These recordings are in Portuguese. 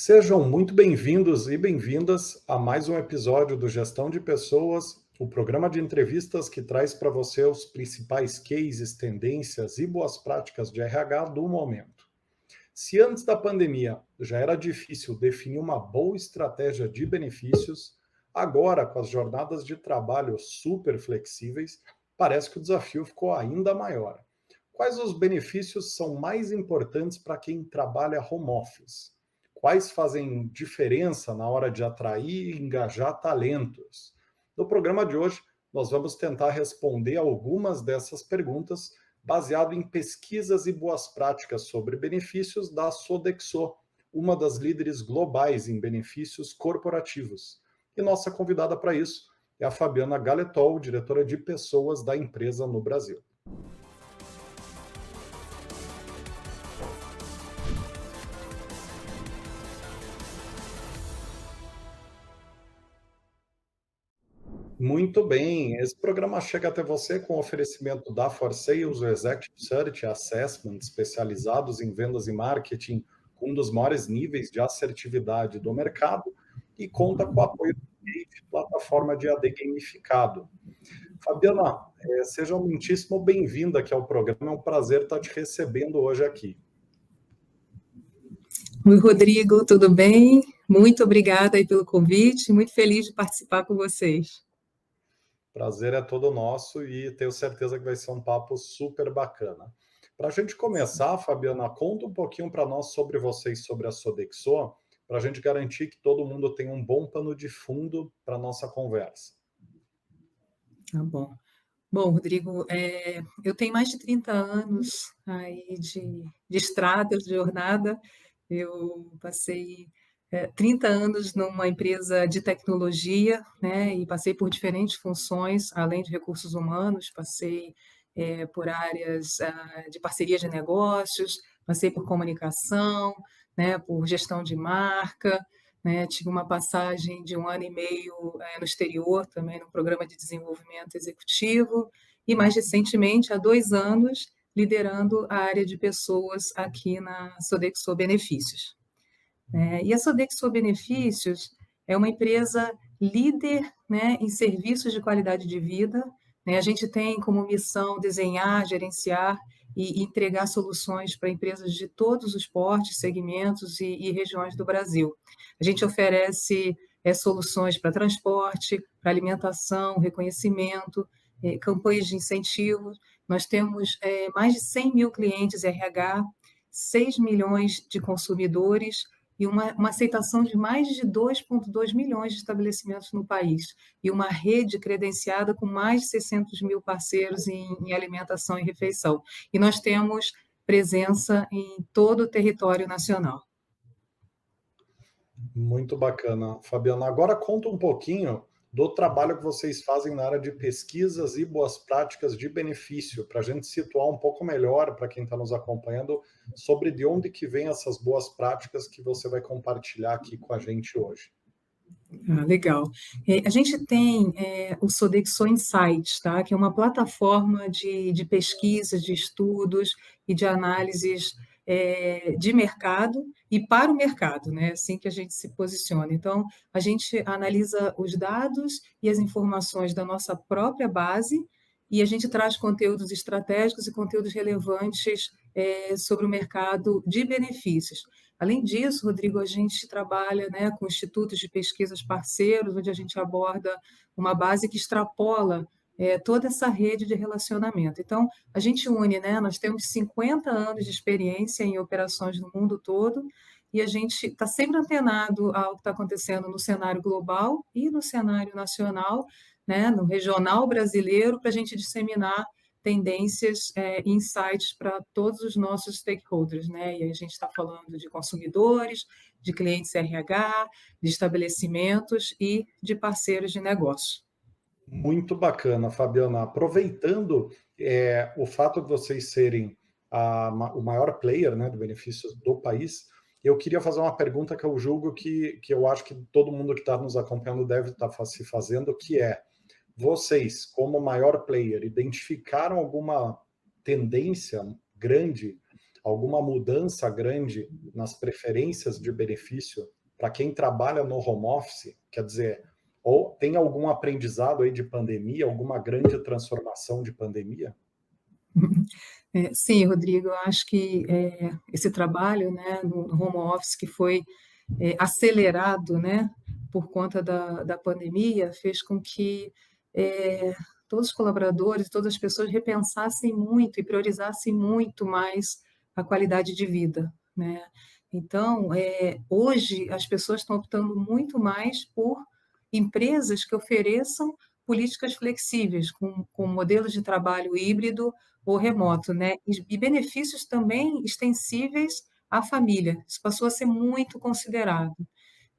Sejam muito bem-vindos e bem-vindas a mais um episódio do Gestão de Pessoas, o programa de entrevistas que traz para você os principais cases, tendências e boas práticas de RH do momento. Se antes da pandemia já era difícil definir uma boa estratégia de benefícios, agora, com as jornadas de trabalho super flexíveis, parece que o desafio ficou ainda maior. Quais os benefícios são mais importantes para quem trabalha home office? Quais fazem diferença na hora de atrair e engajar talentos? No programa de hoje, nós vamos tentar responder algumas dessas perguntas baseado em pesquisas e boas práticas sobre benefícios da Sodexo, uma das líderes globais em benefícios corporativos. E nossa convidada para isso é a Fabiana Galetol, diretora de pessoas da empresa no Brasil. Muito bem, esse programa chega até você com oferecimento da For Sales, o Executive Search Assessment, especializados em vendas e marketing, com um dos maiores níveis de assertividade do mercado, e conta com o apoio da Gate, plataforma de AD gamificado. Fabiana, seja muitíssimo bem-vinda aqui ao programa, é um prazer estar te recebendo hoje aqui. Oi, Rodrigo, tudo bem? Muito obrigada aí pelo convite, muito feliz de participar com vocês. Prazer é todo nosso e tenho certeza que vai ser um papo super bacana. Para a gente começar, Fabiana, conta um pouquinho para nós sobre vocês, sobre a Sodexo, para a gente garantir que todo mundo tem um bom pano de fundo para a nossa conversa. Tá bom. Bom, Rodrigo, eu tenho mais de 30 anos aí de estrada, de jornada. Eu passei 30 anos numa empresa de tecnologia, né, e passei por diferentes funções, além de recursos humanos, passei por áreas de parceria de negócios, passei por comunicação, né, por gestão de marca, né, tive uma passagem de 1 ano e meio no exterior, também no programa de desenvolvimento executivo, e mais recentemente, há 2 anos, liderando a área de pessoas aqui na Sodexo Benefícios. E a Sodexo Benefícios é uma empresa líder, né, em serviços de qualidade de vida, né? A gente tem como missão desenhar, gerenciar e entregar soluções para empresas de todos os portes, segmentos e regiões do Brasil. A gente oferece soluções para transporte, para alimentação, reconhecimento, campanhas de incentivo. Nós temos mais de 100 mil clientes RH, 6 milhões de consumidores, e uma aceitação de mais de 2,2 milhões de estabelecimentos no país, e uma rede credenciada com mais de 600 mil parceiros em alimentação e refeição. E nós temos presença em todo o território nacional. Muito bacana, Fabiana. Agora conta um pouquinho do trabalho que vocês fazem na área de pesquisas e boas práticas de benefício, para a gente situar um pouco melhor para quem está nos acompanhando sobre de onde que vem essas boas práticas que você vai compartilhar aqui com a gente hoje. Legal. A gente tem o Sodexo Insights, tá? Que é uma plataforma de pesquisa, de estudos e de análises de mercado e para o mercado, né? Assim que a gente se posiciona. Então, a gente analisa os dados e as informações da nossa própria base e a gente traz conteúdos estratégicos e conteúdos relevantes sobre o mercado de benefícios. Além disso, Rodrigo, a gente trabalha, né, com institutos de pesquisas parceiros, onde a gente aborda uma base que extrapola toda essa rede de relacionamento. Então, a gente une, né, nós temos 50 anos de experiência em operações no mundo todo, e a gente está sempre antenado ao que está acontecendo no cenário global e no cenário nacional, né, no regional brasileiro, para a gente disseminar tendências e insights para todos os nossos stakeholders, né? E aí a gente está falando de consumidores, de clientes RH, de estabelecimentos e de parceiros de negócio. Muito bacana, Fabiana. Aproveitando o fato de vocês serem o maior player, né, de benefícios do país, eu queria fazer uma pergunta que eu julgo que eu acho que todo mundo que está nos acompanhando deve estar se fazendo, que é: vocês, como maior player, identificaram alguma tendência grande alguma mudança grande nas preferências de benefício para quem trabalha no home office? Quer dizer, ou tem algum aprendizado aí de pandemia, alguma grande transformação de pandemia? Sim, Rodrigo, eu acho que esse trabalho, né, no home office que foi acelerado, né, por conta da pandemia, fez com que todos os colaboradores, todas as pessoas repensassem muito e priorizassem muito mais a qualidade de vida, né? Então, hoje as pessoas estão optando muito mais por empresas que ofereçam políticas flexíveis, com modelos de trabalho híbrido ou remoto, né? E benefícios também extensíveis à família. Isso passou a ser muito considerado.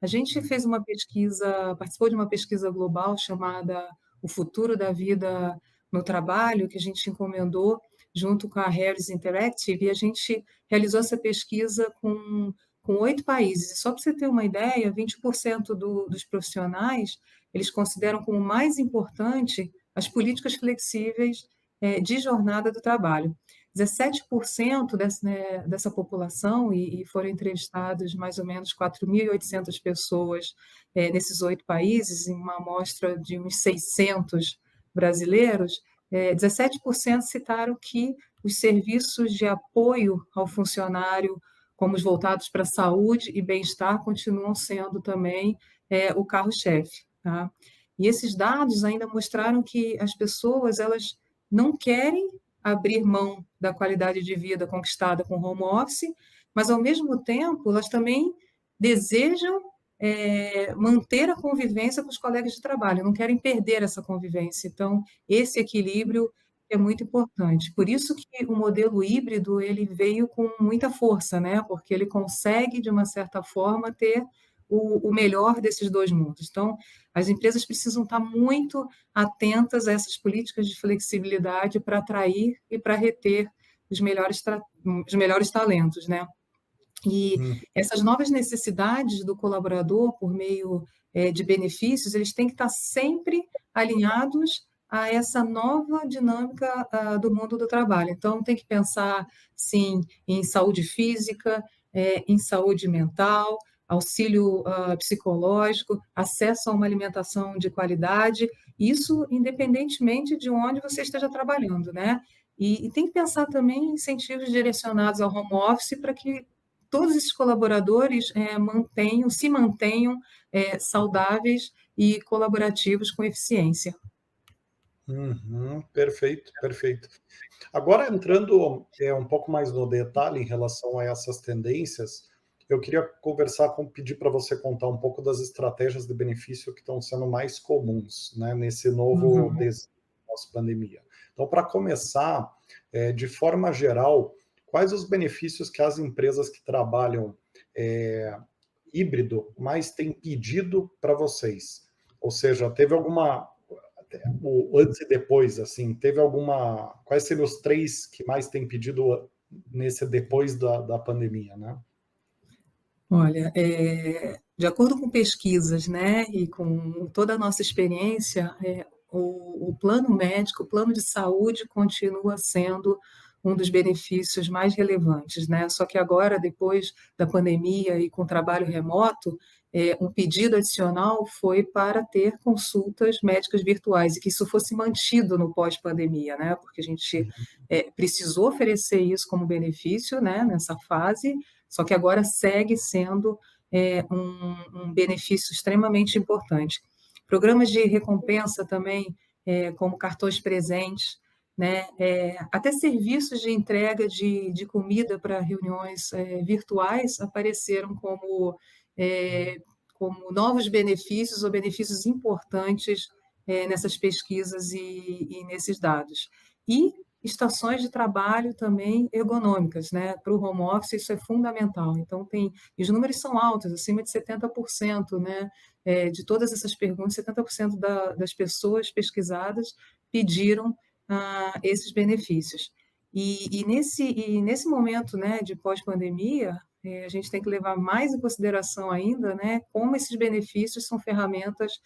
A gente fez uma pesquisa, participou de uma pesquisa global chamada O Futuro da Vida no Trabalho, que a gente encomendou junto com a Harris Interactive, e a gente realizou essa pesquisa com 8 países. Só para você ter uma ideia, 20% dos profissionais, eles consideram como mais importante as políticas flexíveis de jornada do trabalho. 17% dessa população, e foram entrevistadas mais ou menos 4.800 pessoas nesses 8 países, em uma amostra de uns 600 brasileiros, 17% citaram que os serviços de apoio ao funcionário, como os voltados para a saúde e bem-estar, continuam sendo também o carro-chefe. Tá? E esses dados ainda mostraram que as pessoas elas não querem abrir mão da qualidade de vida conquistada com home office, mas, ao mesmo tempo, elas também desejam manter a convivência com os colegas de trabalho, não querem perder essa convivência. Então, esse equilíbrio é muito importante. Por isso que o modelo híbrido ele veio com muita força, né? Porque ele consegue, de uma certa forma, ter o melhor desses dois mundos. Então, as empresas precisam estar muito atentas a essas políticas de flexibilidade para atrair e para reter os melhores talentos, né? E essas novas necessidades do colaborador por meio de benefícios, eles têm que estar sempre alinhados a essa nova dinâmica do mundo do trabalho. Então, tem que pensar, sim, em saúde física, em saúde mental, auxílio psicológico, acesso a uma alimentação de qualidade, isso independentemente de onde você esteja trabalhando, né? E tem que pensar também em incentivos direcionados ao home office para que todos esses colaboradores se mantenham saudáveis e colaborativos com eficiência. Perfeito, perfeito. Agora, entrando um pouco mais no detalhe em relação a essas tendências, eu queria pedir para você contar um pouco das estratégias de benefício que estão sendo mais comuns, né, nesse novo Uhum. pós-pandemia. Então, para começar, de forma geral, quais os benefícios que as empresas que trabalham híbrido mais têm pedido para vocês? Ou seja, teve alguma o antes e depois, assim, teve alguma... Quais seriam os 3 que mais têm pedido nesse depois da pandemia, né? Olha, de acordo com pesquisas, né, e com toda a nossa experiência, o plano médico, o plano de saúde continua sendo um dos benefícios mais relevantes, né? Só que agora, depois da pandemia e com o trabalho remoto, um pedido adicional foi para ter consultas médicas virtuais e que isso fosse mantido no pós-pandemia, né? Porque a gente precisou oferecer isso como benefício, né, nessa fase, só que agora segue sendo um benefício extremamente importante. Programas de recompensa também, como cartões presentes, né? Até serviços de entrega de comida para reuniões virtuais apareceram como novos benefícios ou benefícios importantes nessas pesquisas e nesses dados. E estações de trabalho também ergonômicas, né? Para o home office isso é fundamental. Então, os números são altos, acima de 70%, né? De todas essas perguntas, 70% das pessoas pesquisadas pediram esses benefícios. E nesse momento, né, de pós-pandemia, a gente tem que levar mais em consideração ainda, né, como esses benefícios são ferramentas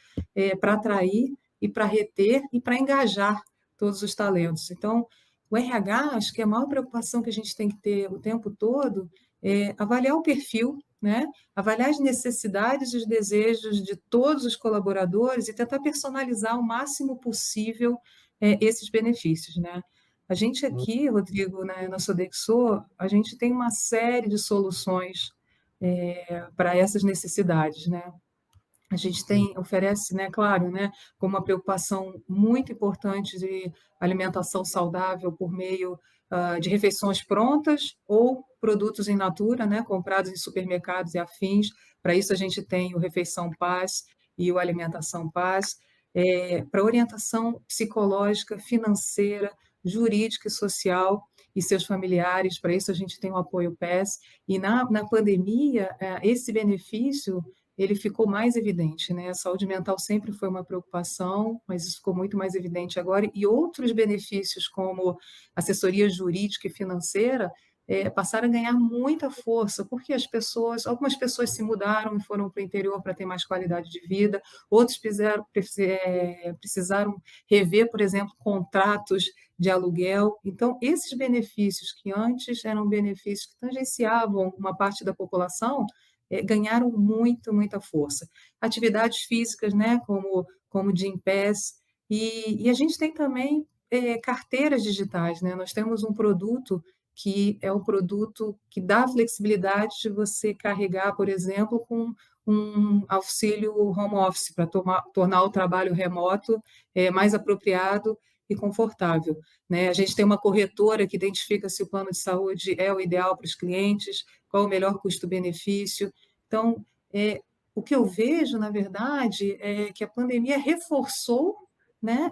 para atrair e para reter e para engajar todos os talentos. Então, o RH, acho que a maior preocupação que a gente tem que ter o tempo todo é avaliar o perfil, né? Avaliar as necessidades e os desejos de todos os colaboradores e tentar personalizar o máximo possível esses benefícios, né? A gente aqui, Rodrigo, né, na Sodexo, a gente tem uma série de soluções para essas necessidades, né? A gente oferece, né, claro, né, com uma preocupação muito importante de alimentação saudável por meio de refeições prontas ou produtos in natura, né, comprados em supermercados e afins. Para isso, a gente tem o Refeição Paz e o Alimentação Paz. Para orientação psicológica, financeira, jurídica e social e seus familiares, para isso a gente tem o apoio PES. E na pandemia, esse benefício ele ficou mais evidente, né? A saúde mental sempre foi uma preocupação, mas isso ficou muito mais evidente agora, e outros benefícios, como assessoria jurídica e financeira, passaram a ganhar muita força, porque algumas pessoas se mudaram e foram para o interior para ter mais qualidade de vida, outros precisaram rever, por exemplo, contratos de aluguel. Então, esses benefícios que antes eram benefícios que tangenciavam uma parte da população, ganharam muita força. Atividades físicas, né, como o Gympass, e a gente tem também carteiras digitais, né? Nós temos um produto que é o produto que dá a flexibilidade de você carregar, por exemplo, com um auxílio home office, para tornar o trabalho remoto mais apropriado e confortável, né? A gente tem uma corretora que identifica se o plano de saúde é o ideal para os clientes, qual o melhor custo-benefício. Então, o que eu vejo, na verdade, é que a pandemia reforçou, né,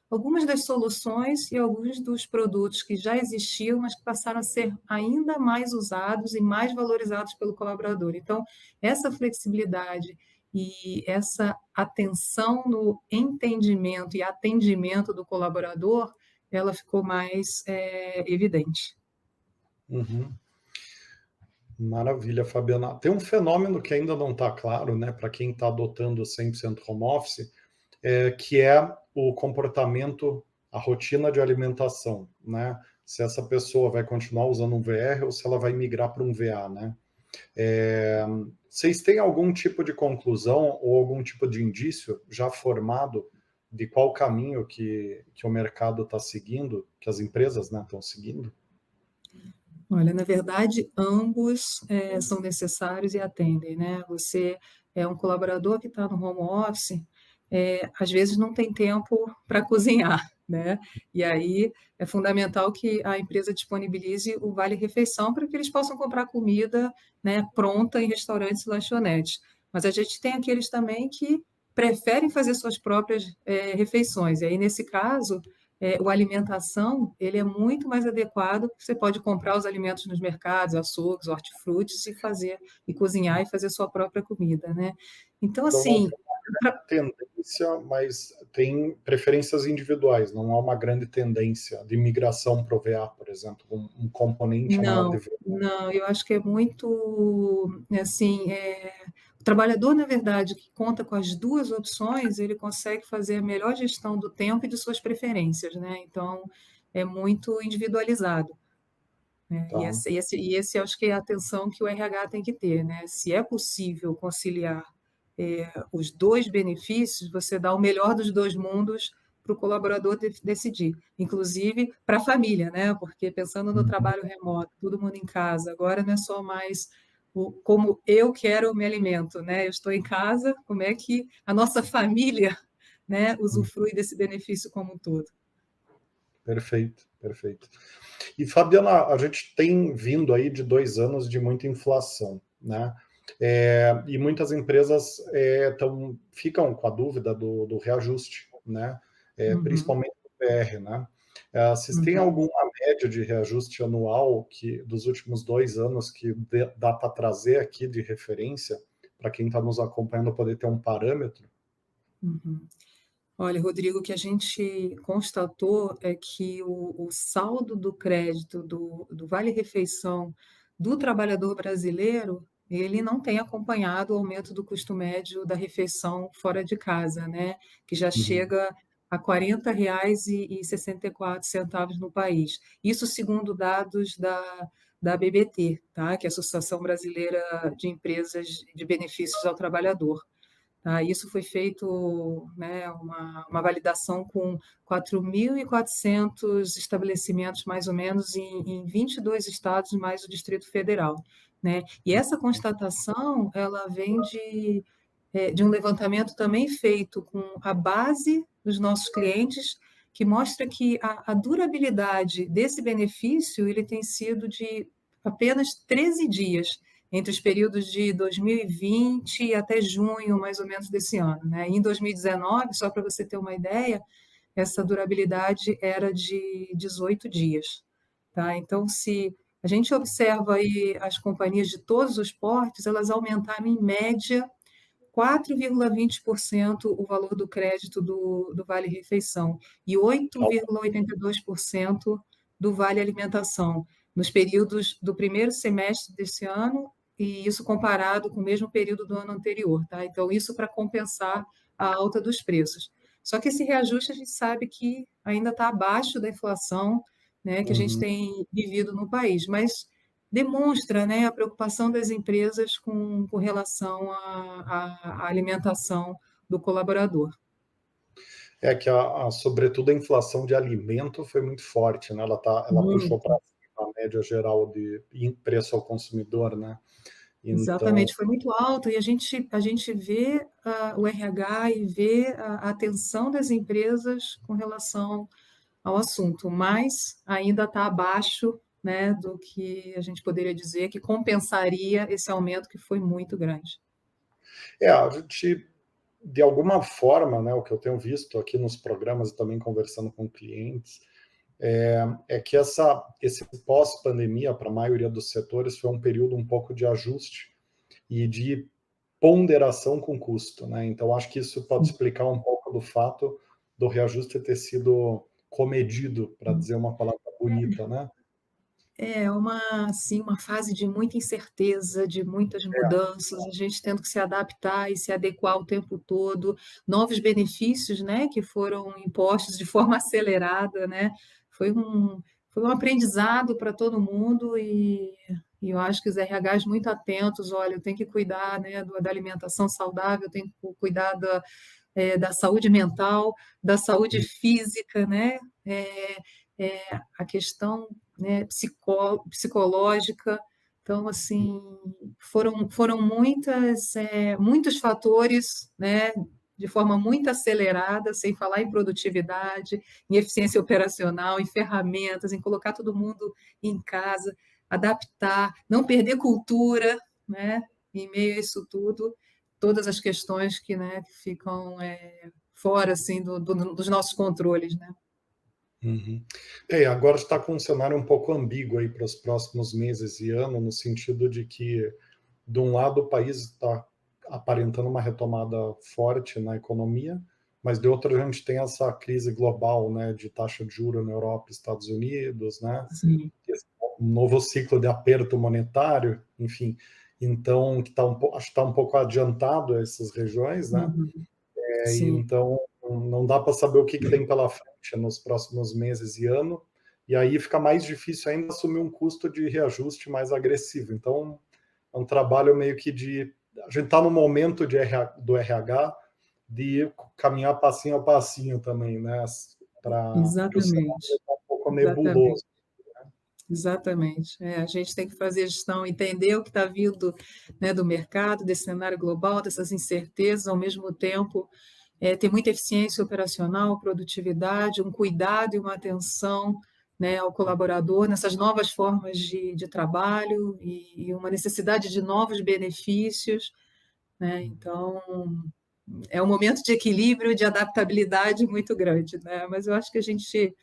algumas das soluções e alguns dos produtos que já existiam, mas que passaram a ser ainda mais usados e mais valorizados pelo colaborador. Então, essa flexibilidade e essa atenção no entendimento e atendimento do colaborador, ela ficou mais evidente. Uhum. Maravilha, Fabiana. Tem um fenômeno que ainda não está claro, né, para quem está adotando 100% home office, que é o comportamento, a rotina de alimentação, né? Se essa pessoa vai continuar usando um VR ou se ela vai migrar para um VA, né? Vocês têm algum tipo de conclusão ou algum tipo de indício já formado de qual caminho que o mercado está seguindo, que as empresas, né, estão seguindo? Olha, na verdade, ambos são necessários e atendem, né? Você é um colaborador que está no home office, às vezes não tem tempo para cozinhar, né? E aí é fundamental que a empresa disponibilize o vale-refeição para que eles possam comprar comida, né, pronta em restaurantes e lanchonetes. Mas a gente tem aqueles também que preferem fazer suas próprias refeições. E aí, nesse caso, o alimentação, ele é muito mais adequado, você pode comprar os alimentos nos mercados, açougues, hortifrutis, e fazer, e cozinhar e fazer sua própria comida, né? Então, Então não assim, tem uma tendência, mas tem preferências individuais, não há uma grande tendência de migração para o VA, por exemplo, um componente maior de não, VA. não, eu acho que é muito, assim, o trabalhador, na verdade, que conta com as duas opções, ele consegue fazer a melhor gestão do tempo e de suas preferências, né? Então, é muito individualizado. E Tá? esse acho que é a atenção que o RH tem que ter, né? Se é possível conciliar os dois benefícios, você dá o melhor dos dois mundos para o colaborador decidir, inclusive para a família, né? Porque pensando no Uhum. trabalho remoto, todo mundo em casa, agora não é só mais como eu quero o meu alimento, né? Eu estou em casa, como é que a nossa família, né, usufrui desse benefício como um todo? Perfeito, perfeito. E, Fabiana, a gente tem vindo aí de 2 anos de muita inflação, né? E muitas empresas ficam com a dúvida do reajuste, né? Uhum, Principalmente o PR, né? Vocês têm uhum. alguma média de reajuste anual que dos últimos 2 anos que dá para trazer aqui de referência para quem está nos acompanhando poder ter um parâmetro? Uhum. Olha, Rodrigo, o que a gente constatou é que o saldo do crédito do Vale-Refeição do trabalhador brasileiro, ele não tem acompanhado o aumento do custo médio da refeição fora de casa, né? Que já Uhum. chega a R$ 40,64 no país. Isso segundo dados da BBT, tá? Que é a Associação Brasileira de Empresas de Benefícios ao Trabalhador. Tá? Isso foi feito, né, uma validação com 4.400 estabelecimentos, mais ou menos, em 22 estados, mais o Distrito Federal. Né? E essa constatação ela vem de um levantamento também feito com a base dos nossos clientes, que mostra que a durabilidade desse benefício ele tem sido de apenas 13 dias entre os períodos de 2020 até junho, mais ou menos, desse ano. Né? Em 2019, só para você ter uma ideia, essa durabilidade era de 18 dias. Tá? Então, se a gente observa aí as companhias de todos os portes, elas aumentaram em média 4,20% o valor do crédito do Vale Refeição e 8,82% do Vale Alimentação, nos períodos do primeiro semestre desse ano, e isso comparado com o mesmo período do ano anterior. Tá? Então, isso para compensar a alta dos preços. Só que esse reajuste a gente sabe que ainda está abaixo da inflação, né, que a gente tem vivido no país, mas demonstra, né, a preocupação das empresas com relação à alimentação do colaborador. É que, sobretudo, a inflação de alimento foi muito forte, né? Ela puxou para a média geral de preço ao consumidor, né? Então, exatamente, foi muito alto e a gente vê o RH e vê a atenção das empresas com relação ao assunto, mas ainda está abaixo, né, do que a gente poderia dizer que compensaria esse aumento que foi muito grande. a gente, de alguma forma, né, o que eu tenho visto aqui nos programas e também conversando com clientes, é que esse pós-pandemia, para a maioria dos setores, foi um período um pouco de ajuste e de ponderação com custo, né? Então, acho que isso pode explicar um pouco do fato do reajuste ter sido comedido, para dizer uma palavra bonita, né? É assim, uma fase de muita incerteza, de muitas mudanças, a gente tendo que se adaptar e se adequar o tempo todo, novos benefícios, né, que foram impostos de forma acelerada, né? Foi um aprendizado para todo mundo e eu acho que os RHs muito atentos, olha, eu tenho que cuidar, né, da alimentação saudável, eu tenho que cuidar da saúde mental, da saúde física, né? A questão, né, psicológica. Então, assim, foram muitos fatores, né, de forma muito acelerada, sem falar em produtividade, em eficiência operacional, em ferramentas, em colocar todo mundo em casa, adaptar, não perder cultura, né, em meio a isso tudo, todas as questões que, né, que ficam fora assim, dos nossos controles. Né? Uhum. Agora está com um cenário um pouco ambíguo aí para os próximos meses e ano, no sentido de que, de um lado, o país está aparentando uma retomada forte na economia, mas de outro, a gente tem essa crise global, né, de taxa de juros na Europa e Estados Unidos, né, um novo ciclo de aperto monetário, enfim. Então, que acho que está um pouco adiantado a essas regiões, né? Então, não dá para saber o que tem pela frente nos próximos meses e ano, e aí fica mais difícil ainda assumir um custo de reajuste mais agressivo. Então, é um trabalho meio que a gente está no momento do RH de caminhar passinho a passinho também, né? Para o cenário Exatamente. estar um pouco Exatamente. nebuloso. Exatamente. A gente tem que fazer gestão, entender o que está vindo, né, do mercado, desse cenário global, dessas incertezas, ao mesmo tempo ter muita eficiência operacional, produtividade, um cuidado e uma atenção, né, ao colaborador nessas novas formas de trabalho e uma necessidade de novos benefícios. Né? Então, é um momento de equilíbrio, de adaptabilidade muito grande. Né? Mas eu acho que a gente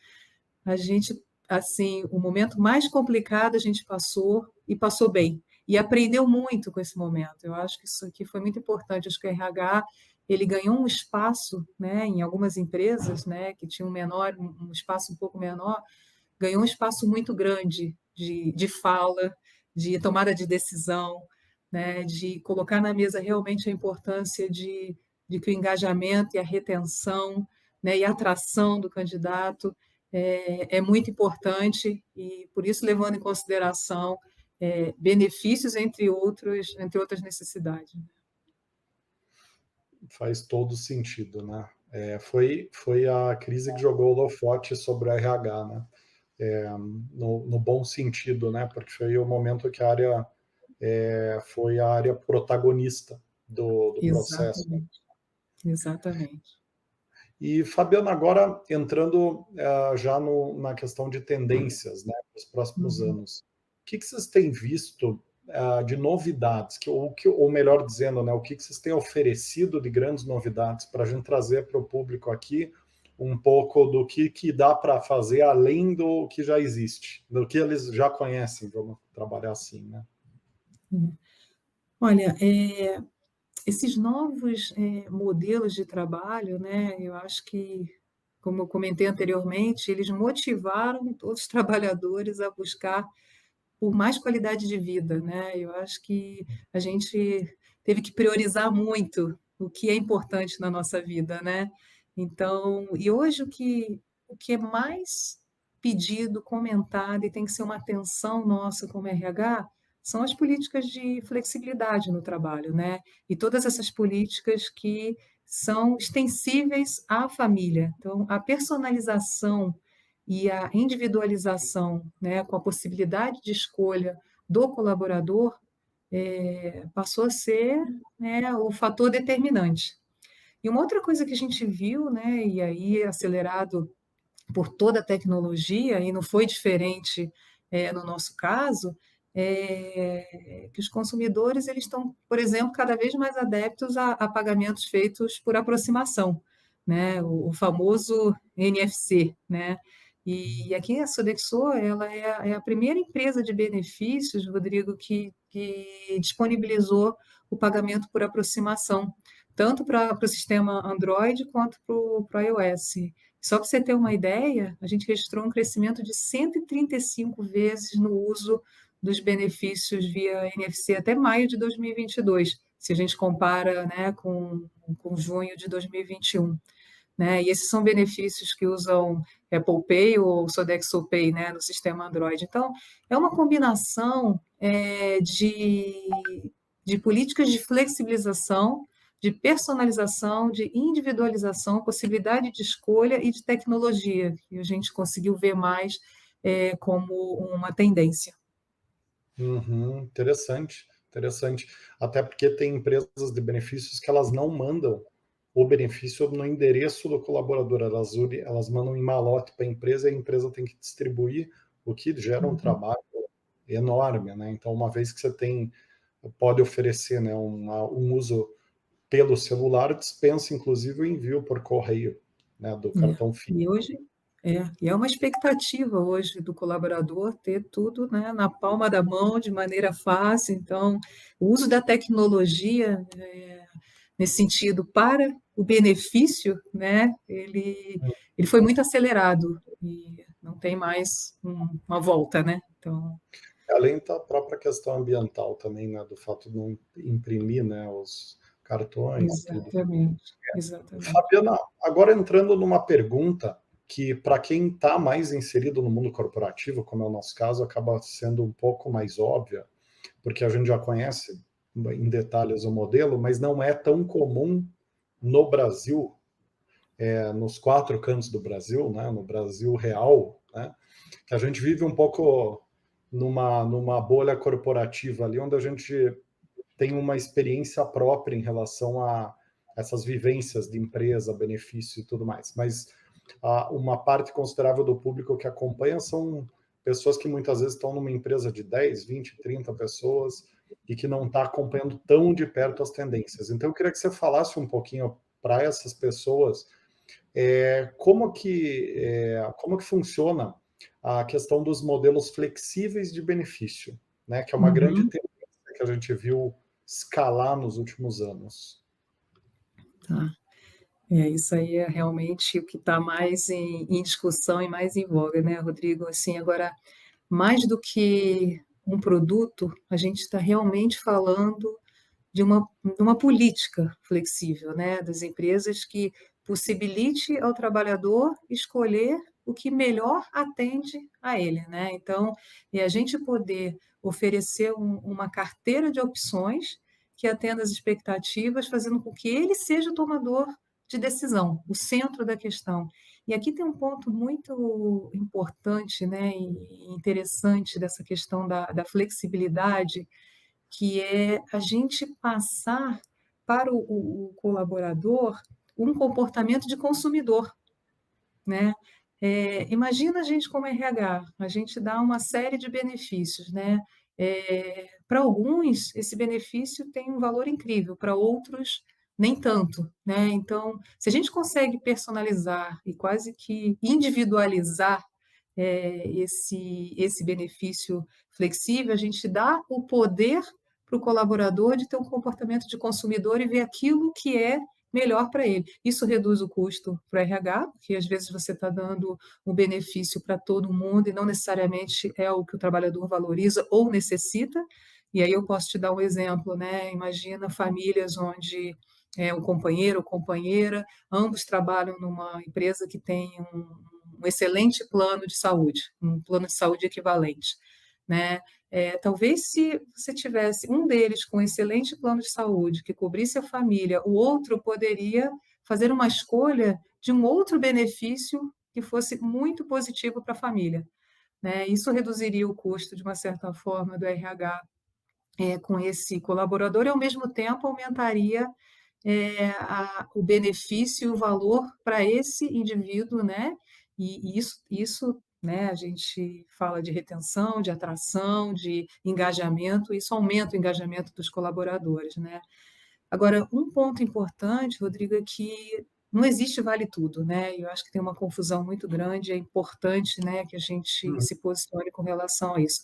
assim, o momento mais complicado a gente passou e passou bem. E aprendeu muito com esse momento. Eu acho que isso aqui foi muito importante. Acho que o RH ele ganhou um espaço, né, em algumas empresas, né, que tinham um espaço um pouco menor, ganhou um espaço muito grande de fala, de tomada de decisão, né, de colocar na mesa realmente a importância de que o engajamento e a retenção, né, e atração do candidato é muito importante e, por isso, levando em consideração benefícios, entre outras necessidades. Faz todo sentido, né? Foi a crise que jogou o holofote sobre o RH, né? No bom sentido, né? Porque foi o momento que a área foi a área protagonista do processo. Exatamente, exatamente. E, Fabiana, agora entrando já na questão de tendências, né, para os próximos Uhum. anos, o que vocês têm visto de novidades, ou melhor dizendo, né, o que vocês têm oferecido de grandes novidades para a gente trazer para o público aqui um pouco do que dá para fazer além do que já existe, do que eles já conhecem, vamos trabalhar assim, né? Olha, esses novos modelos de trabalho, né, eu acho que, como eu comentei anteriormente, eles motivaram todos os trabalhadores a buscar por mais qualidade de vida, né? Eu acho que a gente teve que priorizar muito o que é importante na nossa vida, né? Então, e hoje o que é mais pedido, comentado e tem que ser uma atenção nossa como RH são as políticas de flexibilidade no trabalho, né? E todas essas políticas que são extensíveis à família. Então, a personalização e a individualização, né, com a possibilidade de escolha do colaborador, passou a ser, né, o fator determinante. E uma outra coisa que a gente viu, né, e aí acelerado por toda a tecnologia, e não foi diferente no nosso caso, que os consumidores eles estão, por exemplo, cada vez mais adeptos a pagamentos feitos por aproximação, né? O famoso NFC, né? E aqui a Sodexo ela é a primeira empresa de benefícios, Rodrigo, que disponibilizou o pagamento por aproximação, tanto para o sistema Android quanto para o iOS. Só para você ter uma ideia, a gente registrou um crescimento de 135 vezes no uso dos benefícios via NFC até maio de 2022, se a gente compara, né, com junho de 2021. Né? E esses são benefícios que usam Apple Pay ou Sodexo Pay, né, no sistema Android. Então, é uma combinação de políticas de flexibilização, de personalização, de individualização, possibilidade de escolha e de tecnologia, que a gente conseguiu ver mais como uma tendência. Uhum, interessante, interessante. Até porque tem empresas de benefícios que elas não mandam o benefício no endereço do colaborador, elas mandam em malote para a empresa e a empresa tem que distribuir, o que gera um trabalho enorme, né? Então, uma vez que você pode oferecer, né, um uso pelo celular, dispensa inclusive o envio por correio, né, do cartão físico. E hoje e é uma expectativa hoje do colaborador ter tudo, né, na palma da mão, de maneira fácil. Então, o uso da tecnologia, nesse sentido, para o benefício, né, ele foi muito acelerado e não tem mais uma volta, né? Então, Além da própria questão ambiental também, né, do fato de não imprimir, né, os cartões, tudo. exatamente, exatamente. Fabiana, agora entrando numa pergunta que, para quem está mais inserido no mundo corporativo, como é o nosso caso, acaba sendo um pouco mais óbvia, porque a gente já conhece em detalhes o modelo, mas não é tão comum no Brasil, nos quatro cantos do Brasil, né, no Brasil real, né, que a gente vive um pouco numa bolha corporativa ali, onde a gente tem uma experiência própria em relação a essas vivências de empresa, benefício e tudo mais. Mas uma parte considerável do público que acompanha são pessoas que muitas vezes estão numa empresa de 10, 20, 30 pessoas e que não está acompanhando tão de perto as tendências. Então, eu queria que você falasse um pouquinho para essas pessoas como que funciona a questão dos modelos flexíveis de benefício, né? Que é uma grande Uhum. tendência que a gente viu escalar nos últimos anos. Tá. Isso aí é realmente o que está mais em discussão e mais em voga, né, Rodrigo? Assim, agora, mais do que um produto, a gente está realmente falando de uma política flexível, né, das empresas que possibilite ao trabalhador escolher o que melhor atende a ele, né? Então, a gente poder oferecer uma carteira de opções que atenda às expectativas, fazendo com que ele seja o tomador de decisão, o centro da questão. E aqui tem um ponto muito importante, né, e interessante dessa questão da flexibilidade, que é a gente passar para o colaborador um comportamento de consumidor, né? Imagina a gente como RH, a gente dá uma série de benefícios, né? Para alguns, esse benefício tem um valor incrível, para outros, nem tanto, né? Então, se a gente consegue personalizar e quase que individualizar esse benefício flexível, a gente dá o poder para o colaborador de ter um comportamento de consumidor e ver aquilo que é melhor para ele. Isso reduz o custo para o RH, porque às vezes você está dando um benefício para todo mundo e não necessariamente é o que o trabalhador valoriza ou necessita. E aí eu posso te dar um exemplo, né? Imagina famílias onde um companheiro ou companheira, ambos trabalham numa empresa que tem um excelente plano de saúde, um plano de saúde equivalente, né? Talvez se você tivesse um deles com um excelente plano de saúde que cobrisse a família, o outro poderia fazer uma escolha de um outro benefício que fosse muito positivo para a família, né? Isso reduziria o custo, de uma certa forma, do RH com esse colaborador e, ao mesmo tempo, aumentaria o benefício e o valor para esse indivíduo, né? E isso, né, a gente fala de retenção, de atração, de engajamento, isso aumenta o engajamento dos colaboradores, né? Agora, um ponto importante, Rodrigo, é que não existe vale tudo, né? Eu acho que tem uma confusão muito grande, é importante, né, que a gente Hum, se posicione com relação a isso.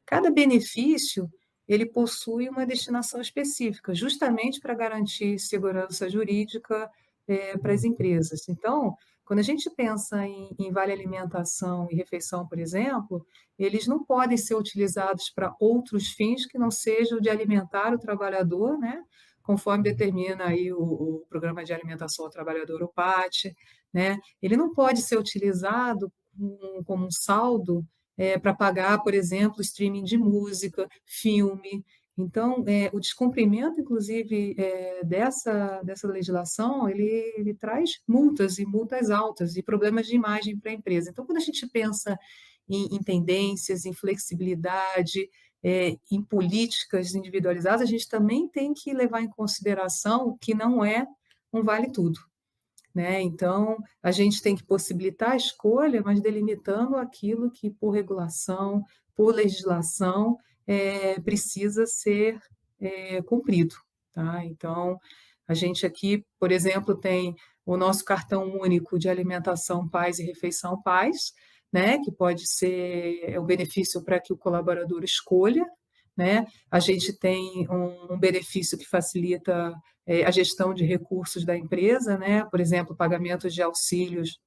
Cada benefício, ele possui uma destinação específica, justamente para garantir segurança jurídica, para as empresas. Então, quando a gente pensa em vale alimentação e refeição, por exemplo, eles não podem ser utilizados para outros fins que não sejam de alimentar o trabalhador, né? Conforme determina aí o Programa de Alimentação ao Trabalhador, o PAT, né? Ele não pode ser utilizado como um saldo para pagar, por exemplo, streaming de música, filme. Então, o descumprimento, inclusive, dessa legislação, ele traz multas e multas altas e problemas de imagem para a empresa. Então, quando a gente pensa em tendências, em flexibilidade, em políticas individualizadas, a gente também tem que levar em consideração que não é um vale tudo, né? Então, a gente tem que possibilitar a escolha, mas delimitando aquilo que, por regulação, por legislação, precisa ser cumprido, tá? Então, a gente aqui, por exemplo, tem o nosso cartão único de alimentação Paz e refeição Paz, né? Que pode ser o benefício para que o colaborador escolha, né? A gente tem um benefício que facilita a gestão de recursos da empresa, né? Por exemplo, pagamentos de auxílios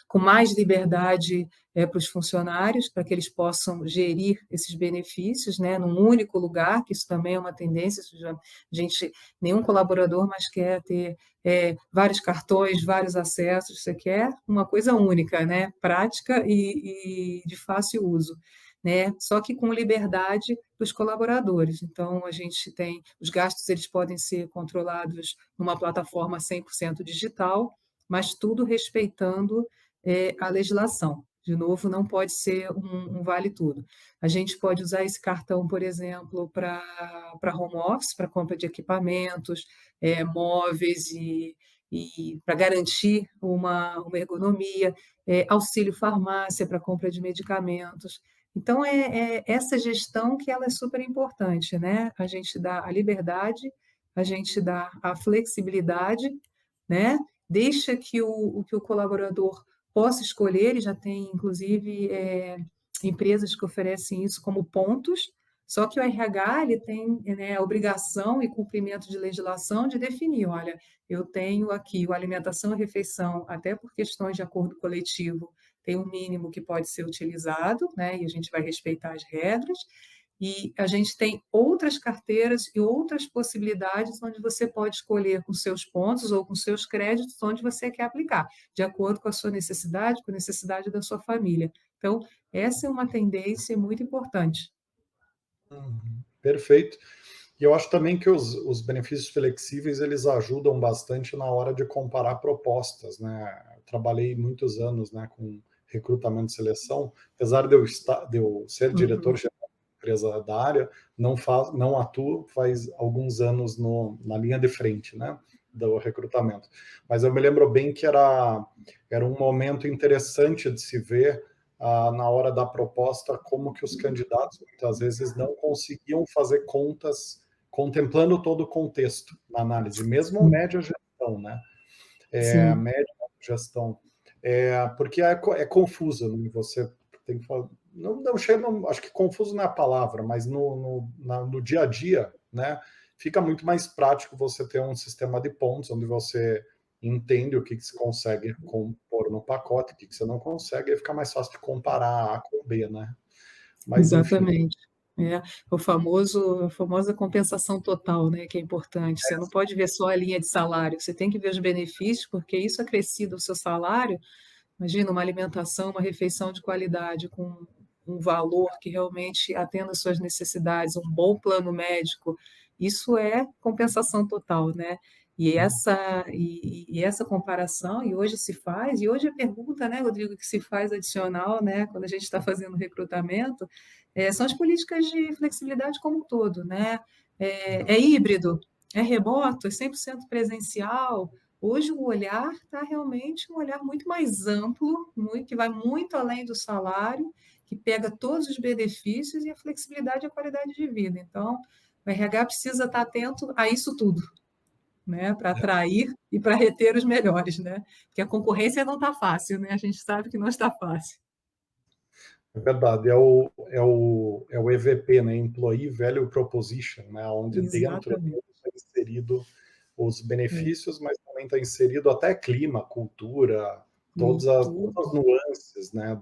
com mais liberdade para os funcionários, para que eles possam gerir esses benefícios, né, num único lugar, que isso também é uma tendência, nenhum colaborador mais quer ter vários cartões, vários acessos, você quer uma coisa única, né, prática e de fácil uso. Né? Só que com liberdade dos colaboradores. Então, a gente tem os gastos, eles podem ser controlados numa plataforma 100% digital, mas tudo respeitando a legislação. De novo, não pode ser um vale tudo. A gente pode usar esse cartão, por exemplo, para home office, para compra de equipamentos, móveis e para garantir uma ergonomia, auxílio farmácia para compra de medicamentos. Então, essa gestão que ela é super importante, né? A gente dá a liberdade, a gente dá a flexibilidade, né? Deixa que o colaborador possa escolher, ele já tem, inclusive, empresas que oferecem isso como pontos, só que o RH ele tem, né, a obrigação e cumprimento de legislação de definir, olha, eu tenho aqui o alimentação e refeição, até por questões de acordo coletivo, tem um mínimo que pode ser utilizado, né, e a gente vai respeitar as regras, E a gente tem outras carteiras e outras possibilidades onde você pode escolher com seus pontos ou com seus créditos onde você quer aplicar, de acordo com a sua necessidade, com a necessidade da sua família. Então, essa é uma tendência muito importante. Perfeito. E eu acho também que os benefícios flexíveis, eles ajudam bastante na hora de comparar propostas, né? Eu trabalhei muitos anos, né, com recrutamento e seleção, apesar de eu ser Uhum. diretor-geral da empresa da área, não atuo faz alguns anos na linha de frente, né, do recrutamento. Mas eu me lembro bem que era um momento interessante de se ver na hora da proposta como que os candidatos muitas vezes não conseguiam fazer contas contemplando todo o contexto na análise, mesmo Sim, média gestão, né? sim, Média gestão. Porque é confuso, né? Você tem que falar. Não chega, acho que confuso não é a palavra, mas no dia a dia, né? Fica muito mais prático você ter um sistema de pontos onde você entende o que se consegue compor no pacote, o que você não consegue, e fica mais fácil de comparar A com B, né? Mas, enfim, exatamente. É, a famosa compensação total, né, que é importante. Você não pode ver só a linha de salário, você tem que ver os benefícios, porque isso acrescido o seu salário. Imagina uma alimentação, uma refeição de qualidade com um valor que realmente atenda às suas necessidades, um bom plano médico, isso é compensação total, né? E essa comparação, e hoje se faz, e hoje a pergunta, né, Rodrigo, que se faz adicional, né, quando a gente está fazendo recrutamento, são as políticas de flexibilidade como um todo, né? É híbrido, é remoto, é 100% presencial. Hoje o olhar está realmente um olhar muito mais amplo, que vai muito além do salário, que pega todos os benefícios e a flexibilidade e a qualidade de vida. Então, o RH precisa estar atento a isso tudo, né, para atrair e para reter os melhores, né? Porque a concorrência não está fácil, né? A gente sabe que não está fácil. é verdade, é o EVP, né? Employee Value Proposition, né? Onde dentro Exatamente. está inserido os É, benefícios, mas também está inserido até clima, cultura, todas as tudo, nuances, né?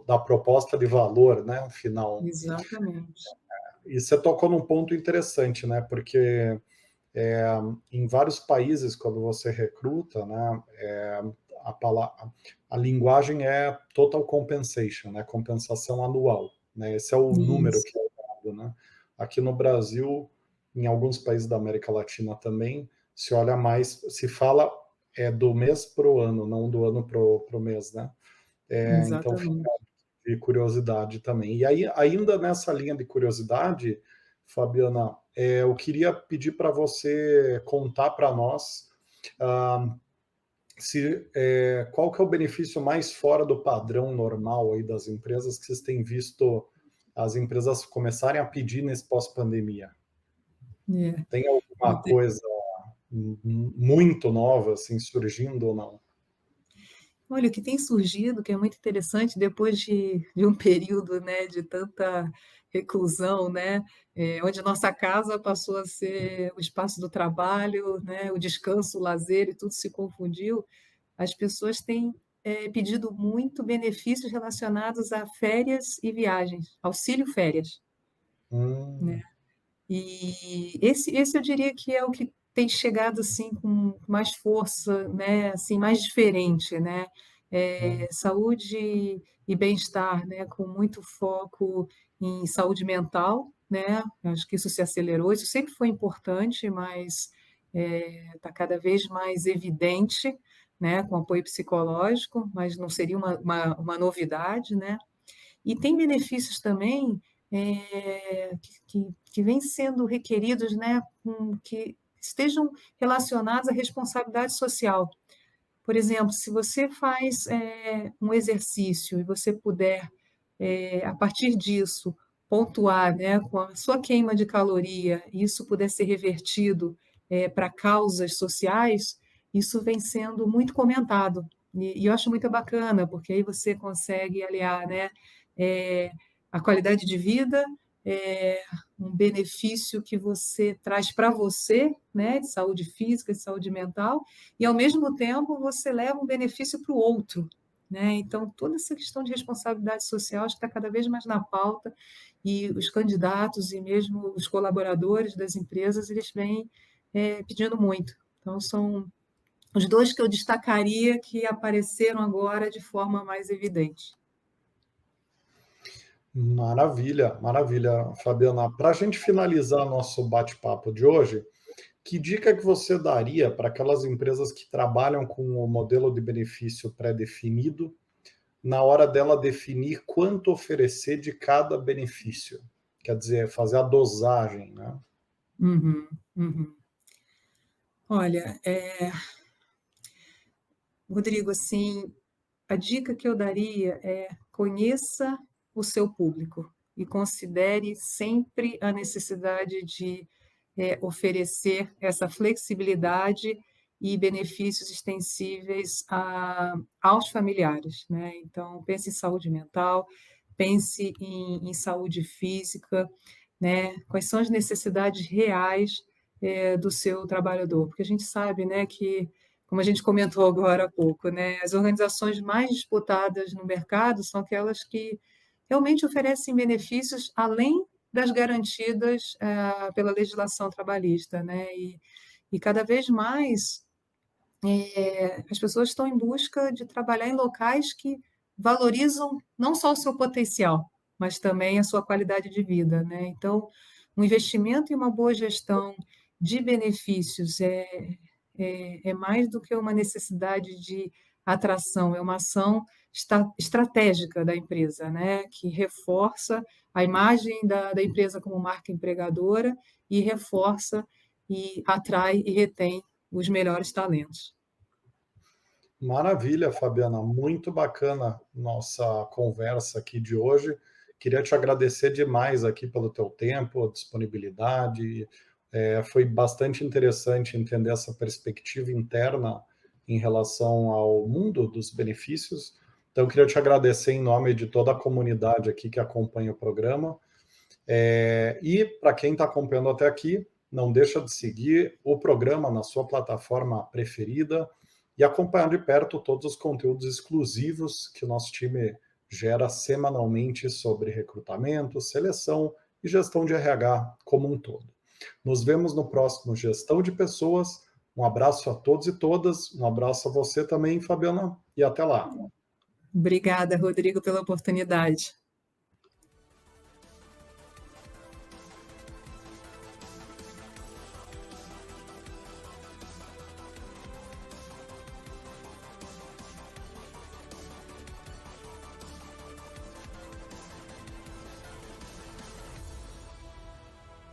Da proposta de valor, né? Final. exatamente. E você tocou num ponto interessante, né? Porque é, em vários países, quando você recruta, né? A, a linguagem é total compensation, né? Compensação anual, né? Esse é o número Isso, que é dado, né? Aqui no Brasil, em alguns países da América Latina também, se olha mais, se fala do mês para o ano, não do ano para o mês, né? Então fica exatamente. de curiosidade também. E aí, ainda nessa linha de curiosidade, Fabiana, eu queria pedir para você contar para nós ah, qual que é o benefício mais fora do padrão normal aí das empresas que vocês têm visto as empresas começarem a pedir nesse pós-pandemia. É. Tem alguma coisa muito nova assim surgindo ou não? Olha, o que tem surgido, que é muito interessante, depois de um período, né, de tanta reclusão, né, onde nossa casa passou a ser o espaço do trabalho, né, o descanso, o lazer e tudo se confundiu, as pessoas têm, pedido muito benefícios relacionados a férias e viagens, auxílio férias, né. Hum, E esse eu diria que é o que tem chegado, assim, com mais força, né, assim, mais diferente, né. hum, Saúde e bem-estar, né, com muito foco em saúde mental, né, eu acho que isso se acelerou, isso sempre foi importante, mas, está cada vez mais evidente, né, com apoio psicológico, mas não seria uma novidade, né. E tem benefícios também, que vêm sendo requeridos, né, que estejam relacionados à responsabilidade social. Por exemplo, se você faz, um exercício e você puder, a partir disso, pontuar, né, com a sua queima de caloria, e isso puder ser revertido, para causas sociais, isso vem sendo muito comentado. E eu acho muito bacana, porque aí você consegue aliar, né, eh, a qualidade de vida, eh, um benefício que você traz para você, né, de saúde física, de saúde mental, e ao mesmo tempo você leva um benefício para o outro, né? Então, toda essa questão de responsabilidade social acho que está cada vez mais na pauta e os candidatos e mesmo os colaboradores das empresas, eles vêm pedindo muito. Então, são os dois que eu destacaria que apareceram agora de forma mais evidente. Maravilha, maravilha, Fabiana. Para a gente finalizar nosso bate-papo de hoje, que dica que você daria para aquelas empresas que trabalham com o modelo de benefício pré-definido, na hora dela definir quanto oferecer de cada benefício? Quer dizer, fazer a dosagem, né? Uhum, uhum. Olha, Rodrigo, assim, a dica que eu daria é conheça o seu público e considere sempre a necessidade de oferecer essa flexibilidade e benefícios extensíveis aos familiares, né? Então, pense em saúde mental, pense em saúde física, né? Quais são as necessidades reais do seu trabalhador? Porque a gente sabe, né, que como a gente comentou agora há pouco, né, as organizações mais disputadas no mercado são aquelas que realmente oferecem benefícios além das garantidas pela legislação trabalhista, né? E cada vez mais as pessoas estão em busca de trabalhar em locais que valorizam não só o seu potencial, mas também a sua qualidade de vida, né? Então, um investimento e uma boa gestão de benefícios é mais do que uma necessidade de atração, é uma ação estratégica da empresa, né? Que reforça a imagem da empresa como marca empregadora e reforça e atrai e retém os melhores talentos. Maravilha, Fabiana, muito bacana nossa conversa aqui de hoje. Queria te agradecer demais aqui pelo teu tempo, disponibilidade. Foi bastante interessante entender essa perspectiva interna em relação ao mundo dos benefícios. Então, queria te agradecer em nome de toda a comunidade aqui que acompanha o programa. E para quem está acompanhando até aqui, não deixa de seguir o programa na sua plataforma preferida e acompanhar de perto todos os conteúdos exclusivos que o nosso time gera semanalmente sobre recrutamento, seleção e gestão de RH como um todo. Nos vemos no próximo Gestão de Pessoas. Um abraço a todos e todas, um abraço a você também, Fabiana, e até lá. Obrigada, Rodrigo, pela oportunidade.